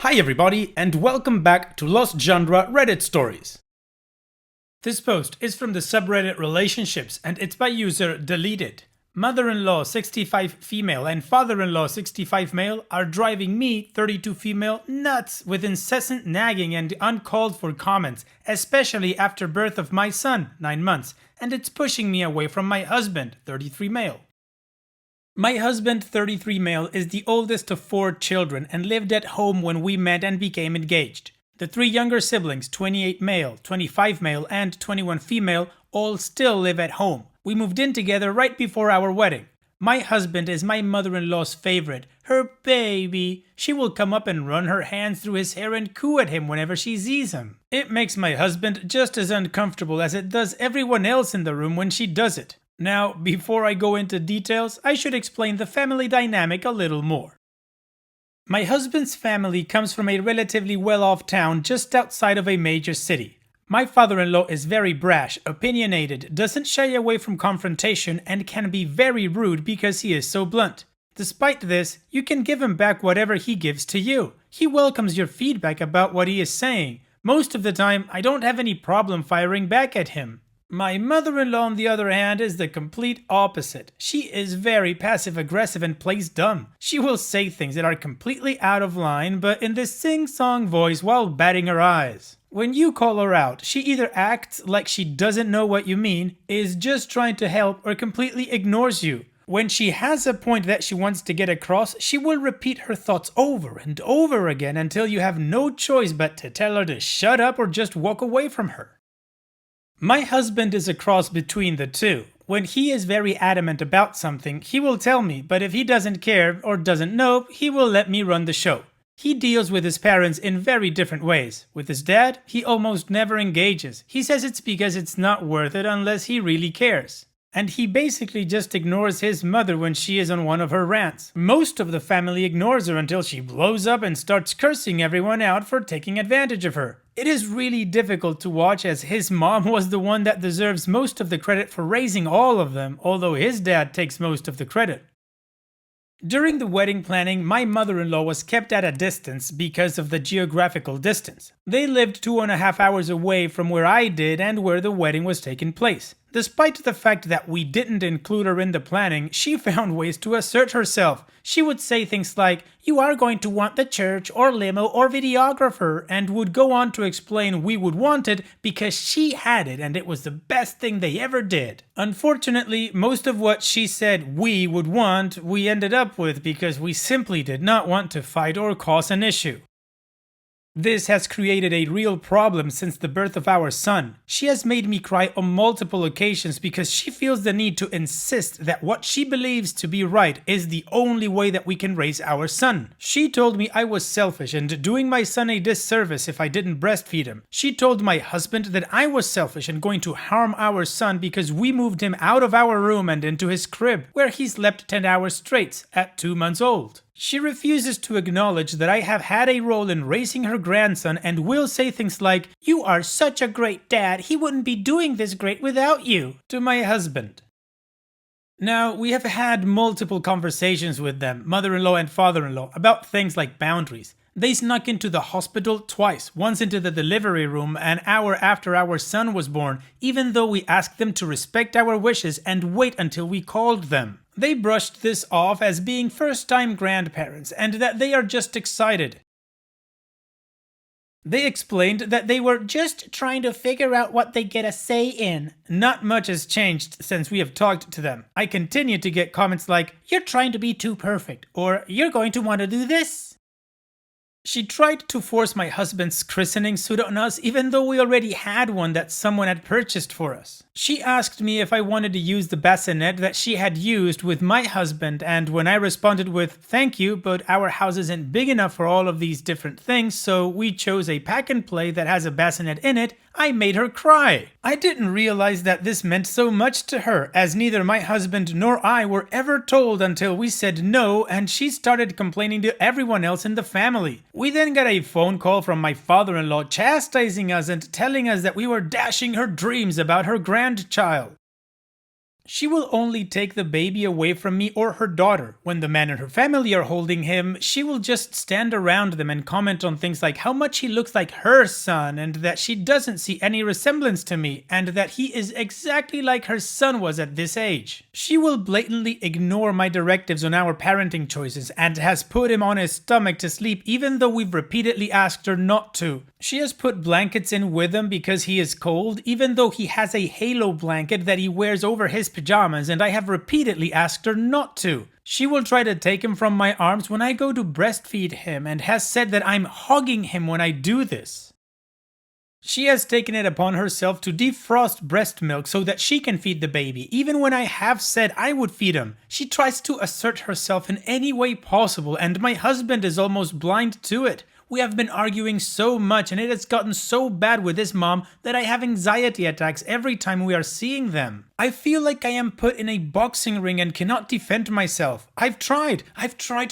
Hi everybody, and welcome back to Lost Genre Reddit Stories. This post is from the subreddit Relationships, and it's by user Deleted. Mother-in-law 65 female and father-in-law 65 male are driving me, 32 female, nuts with incessant nagging and uncalled for comments, especially after birth of my son, 9 months, and it's pushing me away from my husband, 33 male. My husband, 33 male, is the oldest of 4 children and lived at home when we met and became engaged. The 3 younger siblings, 28 male, 25 male, and 21 female, all still live at home. We moved in together right before our wedding. My husband is my mother-in-law's favorite, her baby. She will come up and run her hands through his hair and coo at him whenever she sees him. It makes my husband just as uncomfortable as it does everyone else in the room when she does it. Now, before I go into details, I should explain the family dynamic a little more. My husband's family comes from a relatively well-off town just outside of a major city. My father-in-law is very brash, opinionated, doesn't shy away from confrontation, and can be very rude because he is so blunt. Despite this, you can give him back whatever he gives to you. He welcomes your feedback about what he is saying. Most of the time, I don't have any problem firing back at him. My mother-in-law, on the other hand, is the complete opposite. She is very passive-aggressive and plays dumb. She will say things that are completely out of line, but in this sing-song voice while batting her eyes. When you call her out, she either acts like she doesn't know what you mean, is just trying to help, or completely ignores you. When she has a point that she wants to get across, she will repeat her thoughts over and over again until you have no choice but to tell her to shut up or just walk away from her. My husband is a cross between the two. When he is very adamant about something, he will tell me, but if he doesn't care or doesn't know, he will let me run the show. He deals with his parents in very different ways. With his dad, he almost never engages. He says it's because it's not worth it unless he really cares. And he basically just ignores his mother when she is on one of her rants. Most of the family ignores her until she blows up and starts cursing everyone out for taking advantage of her. It is really difficult to watch as his mom was the one that deserves most of the credit for raising all of them, although his dad takes most of the credit. During the wedding planning, my mother-in-law was kept at a distance because of the geographical distance. They lived 2.5 hours away from where I did and where the wedding was taking place. Despite the fact that we didn't include her in the planning, she found ways to assert herself. She would say things like, "You are going to want the church or limo or videographer," and would go on to explain we would want it because she had it and it was the best thing they ever did. Unfortunately, most of what she said we would want, we ended up with because we simply did not want to fight or cause an issue. This has created a real problem since the birth of our son. She has made me cry on multiple occasions because she feels the need to insist that what she believes to be right is the only way that we can raise our son. She told me I was selfish and doing my son a disservice if I didn't breastfeed him. She told my husband that I was selfish and going to harm our son because we moved him out of our room and into his crib, where he slept 10 hours straight at 2 months old. She refuses to acknowledge that I have had a role in raising her grandson and will say things like, "You are such a great dad, he wouldn't be doing this great without you," to my husband. Now, we have had multiple conversations with them, mother-in-law and father-in-law, about things like boundaries. They snuck into the hospital twice, once into the delivery room an hour after our son was born, even though we asked them to respect our wishes and wait until we called them. They brushed this off as being first-time grandparents and that they are just excited. They explained that they were just trying to figure out what they get a say in. Not much has changed since we have talked to them. I continue to get comments like, "You're trying to be too perfect," or "You're going to want to do this." She tried to force my husband's christening suit on us even though we already had one that someone had purchased for us. She asked me if I wanted to use the bassinet that she had used with my husband, and when I responded with, "Thank you, but our house isn't big enough for all of these different things, so we chose a pack and play that has a bassinet in it," I made her cry. I didn't realize that this meant so much to her, as neither my husband nor I were ever told until we said no and she started complaining to everyone else in the family. We then got a phone call from my father-in-law chastising us and telling us that we were dashing her dreams about her grandchild. She will only take the baby away from me or her daughter. When the man and her family are holding him, she will just stand around them and comment on things like how much he looks like her son and that she doesn't see any resemblance to me and that he is exactly like her son was at this age. She will blatantly ignore my directives on our parenting choices and has put him on his stomach to sleep even though we've repeatedly asked her not to. She has put blankets in with him because he is cold, even though he has a halo blanket that he wears over his pajamas, and I have repeatedly asked her not to. She will try to take him from my arms when I go to breastfeed him and has said that I'm hogging him when I do this. She has taken it upon herself to defrost breast milk so that she can feed the baby, even when I have said I would feed him. She tries to assert herself in any way possible, and my husband is almost blind to it. We have been arguing so much and it has gotten so bad with this mom that I have anxiety attacks every time we are seeing them. I feel like I am put in a boxing ring and cannot defend myself. I've tried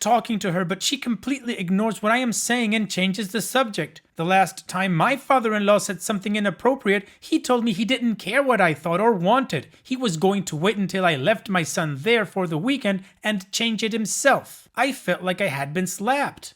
talking to her, but she completely ignores what I am saying and changes the subject. The last time my father-in-law said something inappropriate, he told me he didn't care what I thought or wanted. He was going to wait until I left my son there for the weekend and change it himself. I felt like I had been slapped.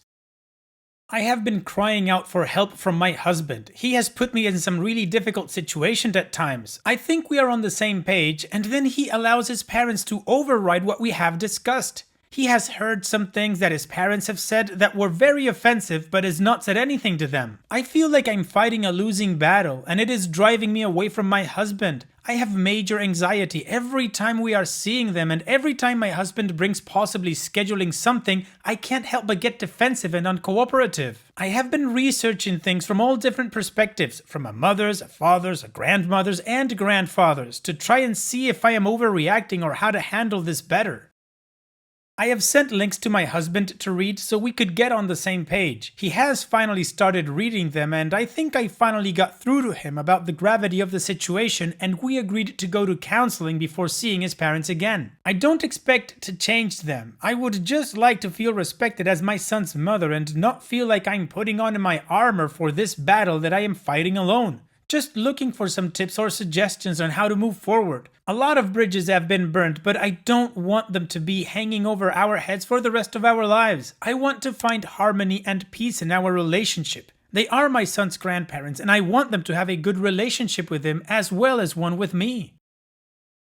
I have been crying out for help from my husband. He has put me in some really difficult situations at times. I think we are on the same page, and then he allows his parents to override what we have discussed. He has heard some things that his parents have said that were very offensive, but has not said anything to them. I feel like I'm fighting a losing battle, and it is driving me away from my husband. I have major anxiety every time we are seeing them, and every time my husband brings possibly scheduling something, I can't help but get defensive and uncooperative. I have been researching things from all different perspectives, from a mother's, a father's, a grandmother's, and grandfather's, to try and see if I am overreacting or how to handle this better. I have sent links to my husband to read so we could get on the same page. He has finally started reading them, and I think I finally got through to him about the gravity of the situation, and we agreed to go to counseling before seeing his parents again. I don't expect to change them. I would just like to feel respected as my son's mother and not feel like I'm putting on my armor for this battle that I am fighting alone. Just looking for some tips or suggestions on how to move forward. A lot of bridges have been burnt, but I don't want them to be hanging over our heads for the rest of our lives. I want to find harmony and peace in our relationship. They are my son's grandparents, and I want them to have a good relationship with him as well as one with me.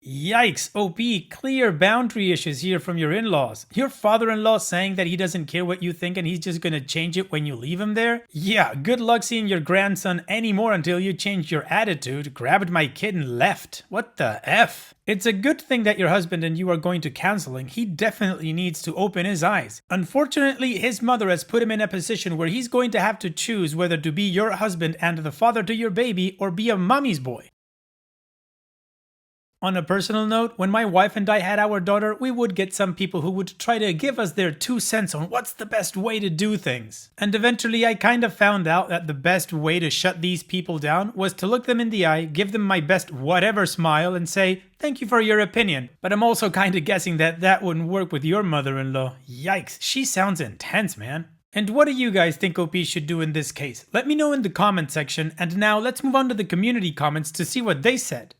Yikes, OP, clear boundary issues here from your in-laws. Your father-in-law saying that he doesn't care what you think and he's just gonna change it when you leave him there? Yeah, good luck seeing your grandson anymore until you change your attitude. Grabbed my kid and left. What the F? It's a good thing that your husband and you are going to counseling. He definitely needs to open his eyes. Unfortunately, his mother has put him in a position where he's going to have to choose whether to be your husband and the father to your baby or be a mommy's boy. On a personal note, when my wife and I had our daughter, we would get some people who would try to give us their 2 cents on what's the best way to do things. And eventually I kind of found out that the best way to shut these people down was to look them in the eye, give them my best whatever smile and say, "Thank you for your opinion." But I'm also kind of guessing that that wouldn't work with your mother-in-law. Yikes, she sounds intense, man. And what do you guys think OP should do in this case? Let me know in the comment section, and now let's move on to the community comments to see what they said.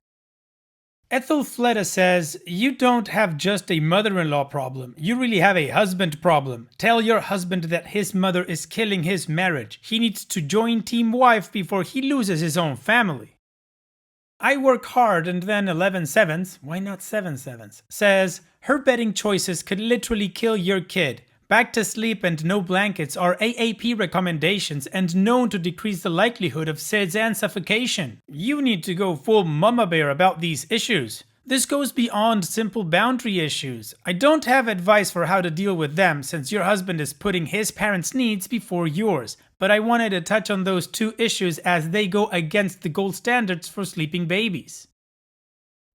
Ethel Fleta says, "You don't have just a mother-in-law problem, you really have a husband problem. Tell your husband that his mother is killing his marriage. He needs to join Team Wife before he loses his own family." I work hard and then 11 sevens, why not 7 sevens, says, "Her bedding choices could literally kill your kid. Back to sleep and no blankets are AAP recommendations and known to decrease the likelihood of SIDS and suffocation. You need to go full mama bear about these issues. This goes beyond simple boundary issues. I don't have advice for how to deal with them since your husband is putting his parents' needs before yours, but I wanted to touch on those 2 issues as they go against the gold standards for sleeping babies."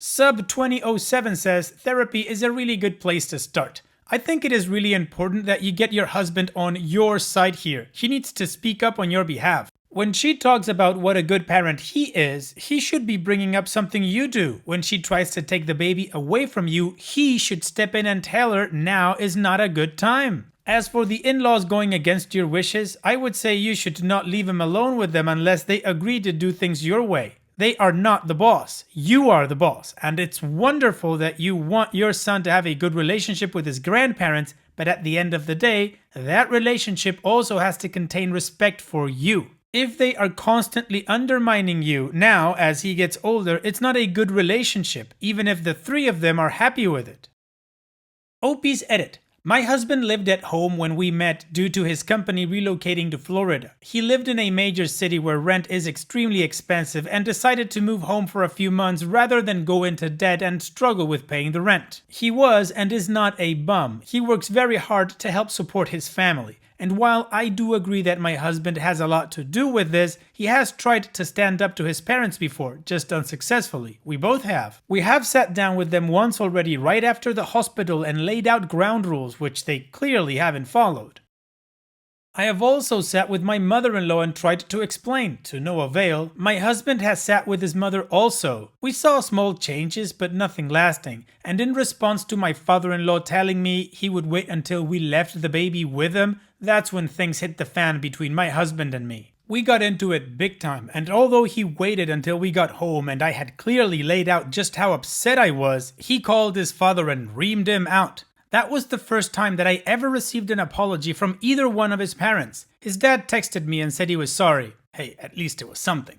Sub 2007 says, "Therapy is a really good place to start. I think it is really important that you get your husband on your side here. He needs to speak up on your behalf. When she talks about what a good parent he is, he should be bringing up something you do. When she tries to take the baby away from you, he should step in and tell her now is not a good time. As for the in-laws going against your wishes, I would say you should not leave him alone with them unless they agree to do things your way. They are not the boss. You are the boss. And it's wonderful that you want your son to have a good relationship with his grandparents, but at the end of the day, that relationship also has to contain respect for you. If they are constantly undermining you now as he gets older, it's not a good relationship, even if the three of them are happy with it. OP's edit. My husband lived at home when we met due to his company relocating to Florida. He lived in a major city where rent is extremely expensive and decided to move home for a few months rather than go into debt and struggle with paying the rent. He was and is not a bum. He works very hard to help support his family. And while I do agree that my husband has a lot to do with this, he has tried to stand up to his parents before, just unsuccessfully. We both have. We have sat down with them once already right after the hospital and laid out ground rules which they clearly haven't followed. I have also sat with my mother-in-law and tried to explain, to no avail. My husband has sat with his mother also. We saw small changes but nothing lasting, and in response to my father-in-law telling me he would wait until we left the baby with him, that's when things hit the fan between my husband and me. We got into it big time, and although he waited until we got home and I had clearly laid out just how upset I was, he called his father and reamed him out. That was the first time that I ever received an apology from either one of his parents. His dad texted me and said he was sorry. Hey, at least it was something.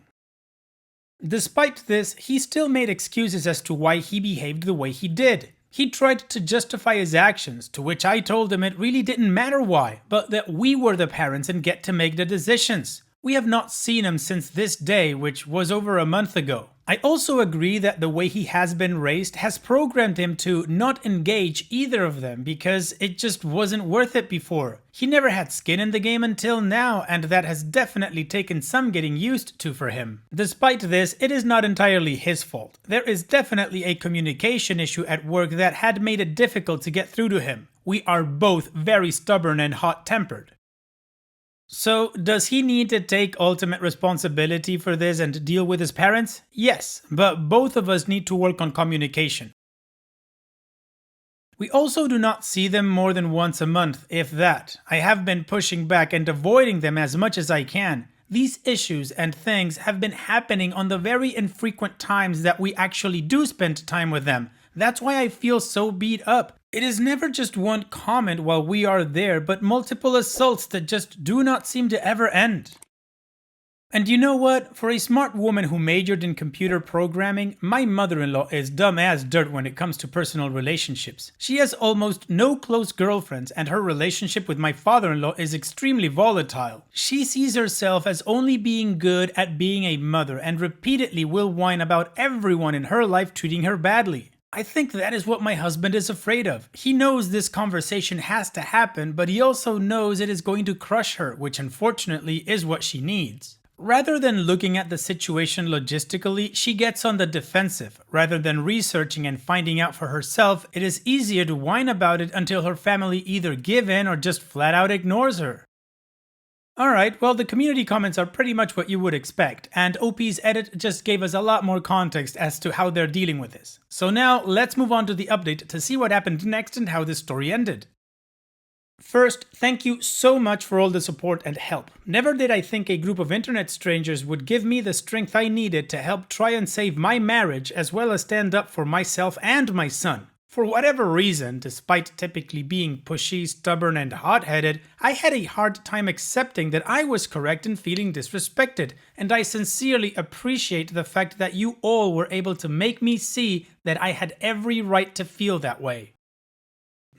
Despite this, he still made excuses as to why he behaved the way he did. He tried to justify his actions, to which I told him it really didn't matter why, but that we were the parents and get to make the decisions. We have not seen him since this day, which was over a month ago. I also agree that the way he has been raised has programmed him to not engage either of them because it just wasn't worth it before. He never had skin in the game until now, and that has definitely taken some getting used to for him. Despite this, it is not entirely his fault. There is definitely a communication issue at work that had made it difficult to get through to him. We are both very stubborn and hot-tempered. So, does he need to take ultimate responsibility for this and deal with his parents? Yes, but both of us need to work on communication. We also do not see them more than once a month, if that. I have been pushing back and avoiding them as much as I can. These issues and things have been happening on the very infrequent times that we actually do spend time with them. That's why I feel so beat up. It is never just one comment while we are there, but multiple assaults that just do not seem to ever end. And you know what? For a smart woman who majored in computer programming, my mother-in-law is dumb as dirt when it comes to personal relationships. She has almost no close girlfriends, and her relationship with my father-in-law is extremely volatile. She sees herself as only being good at being a mother and repeatedly will whine about everyone in her life treating her badly. I think that is what my husband is afraid of. He knows this conversation has to happen, but he also knows it is going to crush her, which unfortunately is what she needs. Rather than looking at the situation logistically, she gets on the defensive. Rather than researching and finding out for herself, it is easier to whine about it until her family either give in or just flat out ignores her. Alright, well the community comments are pretty much what you would expect, and OP's edit just gave us a lot more context as to how they're dealing with this. So now, let's move on to the update to see what happened next and how this story ended. First, thank you so much for all the support and help. Never did I think a group of internet strangers would give me the strength I needed to help try and save my marriage as well as stand up for myself and my son. For whatever reason, despite typically being pushy, stubborn, and hot-headed, I had a hard time accepting that I was correct in feeling disrespected, and I sincerely appreciate the fact that you all were able to make me see that I had every right to feel that way.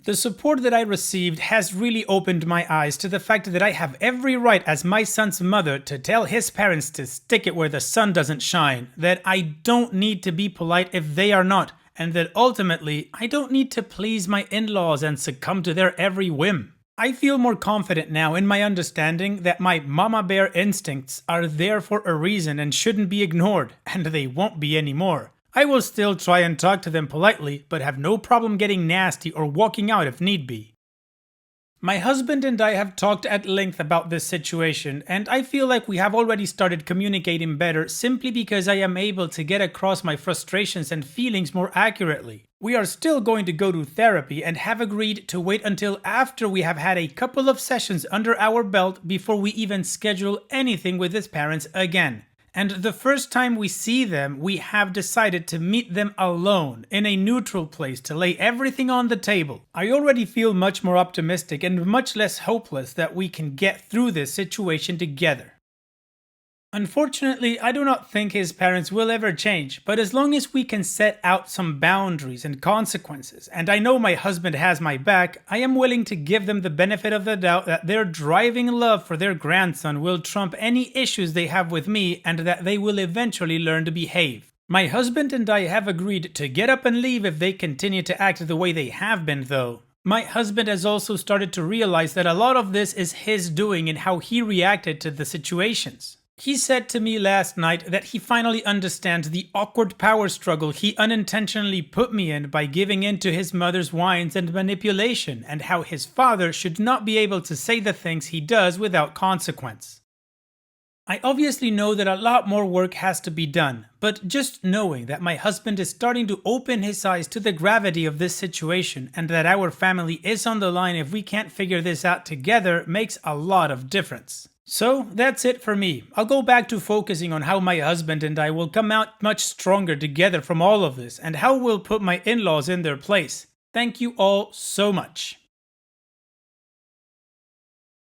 The support that I received has really opened my eyes to the fact that I have every right as my son's mother to tell his parents to stick it where the sun doesn't shine, that I don't need to be polite if they are not, and that ultimately, I don't need to please my in-laws and succumb to their every whim. I feel more confident now in my understanding that my mama bear instincts are there for a reason and shouldn't be ignored, and they won't be anymore. I will still try and talk to them politely, but have no problem getting nasty or walking out if need be. My husband and I have talked at length about this situation, and I feel like we have already started communicating better simply because I am able to get across my frustrations and feelings more accurately. We are still going to go to therapy and have agreed to wait until after we have had a couple of sessions under our belt before we even schedule anything with his parents again. and the first time we see them, we have decided to meet them alone, in a neutral place to lay everything on the table. I already feel much more optimistic and much less hopeless that we can get through this situation together. Unfortunately, I do not think his parents will ever change, but as long as we can set out some boundaries and consequences, and I know my husband has my back, I am willing to give them the benefit of the doubt that their driving love for their grandson will trump any issues they have with me and that they will eventually learn to behave. My husband and I have agreed to get up and leave if they continue to act the way they have been, though. My husband has also started to realize that a lot of this is his doing and how he reacted to the situations. He said to me last night that he finally understands the awkward power struggle he unintentionally put me in by giving in to his mother's whines and manipulation, and how his father should not be able to say the things he does without consequence. I obviously know that a lot more work has to be done, but just knowing that my husband is starting to open his eyes to the gravity of this situation and that our family is on the line if we can't figure this out together makes a lot of difference. So that's it for me. I'll go back to focusing on how my husband and I will come out much stronger together from all of this and how we'll put my in-laws in their place. Thank you all so much.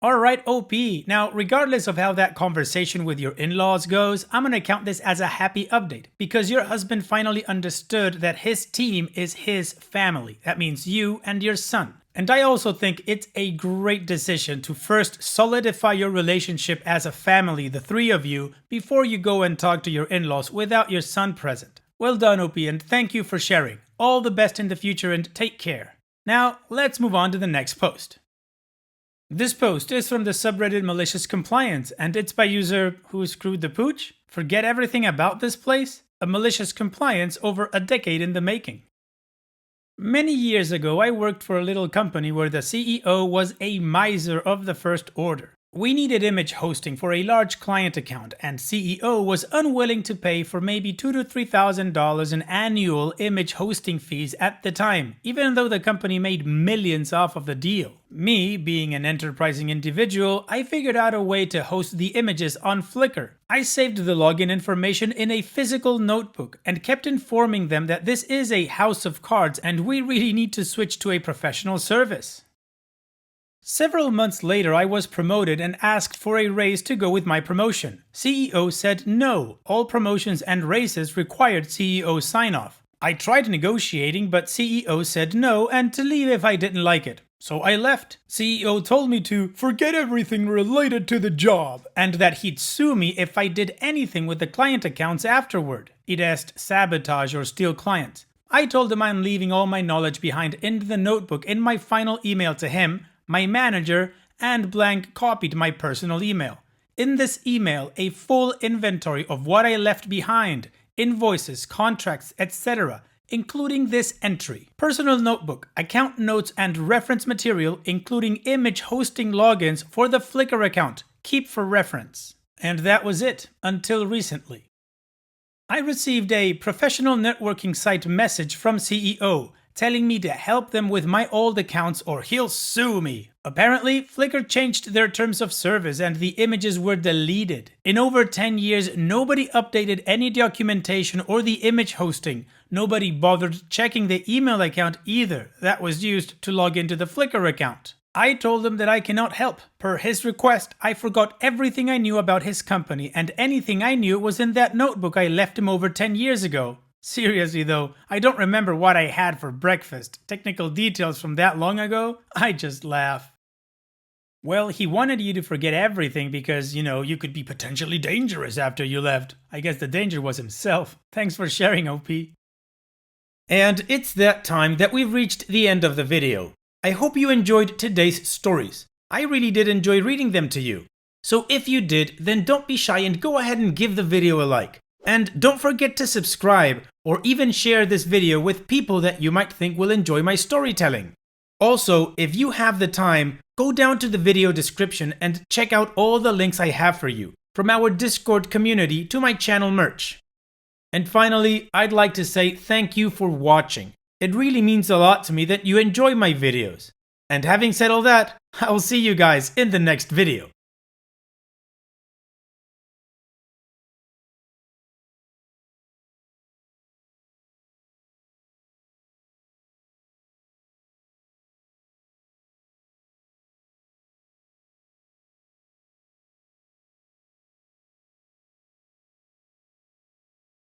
Alright, OP. Now, regardless of how that conversation with your in-laws goes, I'm gonna count this as a happy update because your husband finally understood that his team is his family. That means you and your son. And I also think it's a great decision to first solidify your relationship as a family, the three of you, before you go and talk to your in-laws without your son present. Well done, OP, and thank you for sharing. All the best in the future and take care. Now, let's move on to the next post. This post is from the subreddit Malicious Compliance, and it's by user Who Screwed the Pooch? Forget everything about this place? A malicious compliance over a decade in the making. Many years ago, I worked for a little company where the CEO was a miser of the first order. We needed image hosting for a large client account, and CEO was unwilling to pay for maybe $2,000 to $3,000 in annual image hosting fees at the time, even though the company made millions off of the deal. Me, being an enterprising individual, I figured out a way to host the images on Flickr. I saved the login information in a physical notebook and kept informing them that this is a house of cards and we really need to switch to a professional service. Several months later, I was promoted and asked for a raise to go with my promotion. CEO said no, all promotions and raises required CEO sign-off. I tried negotiating, but CEO said no and to leave if I didn't like it. So I left. CEO told me to forget everything related to the job and that he'd sue me if I did anything with the client accounts afterward. It asked sabotage or steal clients. I told him I'm leaving all my knowledge behind in the notebook in my final email to him, my manager, and blank copied my personal email. In this email, a full inventory of what I left behind, invoices, contracts, etc., including this entry. Personal notebook, account notes and reference material, including image hosting logins for the Flickr account. Keep for reference. And that was it, until recently. I received a professional networking site message from CEO, telling me to help them with my old accounts or he'll sue me. Apparently, Flickr changed their terms of service and the images were deleted. In over 10 years, nobody updated any documentation or the image hosting. Nobody bothered checking the email account either that was used to log into the Flickr account. I told him that I cannot help. Per his request, I forgot everything I knew about his company, and anything I knew was in that notebook I left him over 10 years ago. Seriously though, I don't remember what I had for breakfast. Technical details from that long ago? I just laugh. Well, he wanted you to forget everything because, you could be potentially dangerous after you left. I guess the danger was himself. Thanks for sharing, OP. And it's that time that we've reached the end of the video. I hope you enjoyed today's stories. I really did enjoy reading them to you. So if you did, then don't be shy and go ahead and give the video a like. And don't forget to subscribe or even share this video with people that you might think will enjoy my storytelling. Also, if you have the time, go down to the video description and check out all the links I have for you, from our Discord community to my channel merch. And finally, I'd like to say thank you for watching. It really means a lot to me that you enjoy my videos. And having said all that, I'll see you guys in the next video.